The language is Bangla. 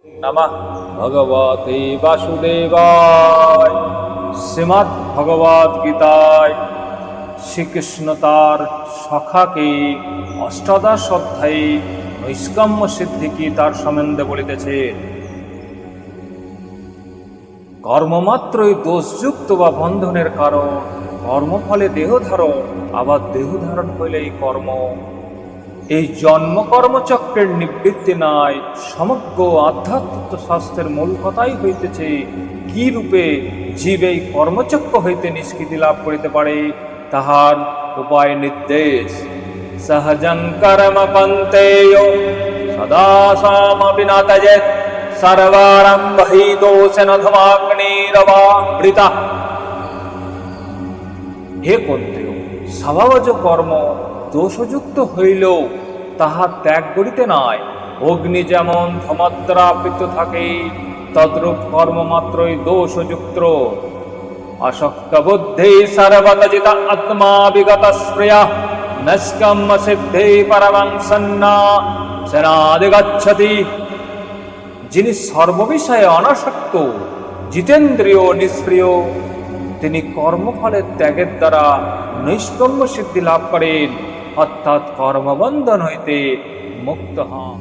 নমঃ ভগবতে বাসুদেবায়। শ্রীমদ্ ভগবদ গীতায় শ্রীকৃষ্ণ তার সখাকে অষ্টাদশ অধ্যায়ে নৈষ্কাম্য সিদ্ধিকে তার সম্বন্ধে বলিতেছে। কর্মমাত্রই দোষযুক্ত বা বন্ধনের কারণ। কর্মফলে দেহ ধারণ, আবার দেহ ধারণ হইলেই কর্ম। এই জন্ম কর্মচক্রের নিবৃত্তি নাই। সমগ্র আধ্যাত্মিক শাস্ত্রের মূল কথাই হইতেছে কি রূপে জীব এই কর্মচক্র হইতে নিষ্কৃতি লাভ করিতে পারে, তাহার উপায় নির্দেশ। সহজং কর্ম পন্থেয় সদা সামপি না ত্যজেৎ, সর্বারম্ভ হি দোষেন ধূমাগ্নিরবাবৃতা। হে কর্তেয়, স্বভাবজ কর্ম দোষযুক্ত হইলেও তাহা ত্যাগ করিতে নাই। অগ্নি যেমন ধূমদ্রাবৃত থাকে, তদ্রূপ কর্মমাত্রই দোষযুক্ত। আসক্ত বুদ্ধি সর্বতজিত আত্মা বিগত স্প্রিয়া, নৈষ্কাম্য সিদ্ধি পরমং সন্ন্যাসেনাধিগচ্ছতি। যিনি সর্ববিষয়ে অনাসক্ত, জিতেন্দ্রিয়, নিষ্ক্রিয়, তিনি কর্মফলের ত্যাগের দ্বারা নৈষ্কম্য সিদ্ধি লাভ করেন, অর্থাৎ কর্মবন্ধন হইতে মুক্ত হন।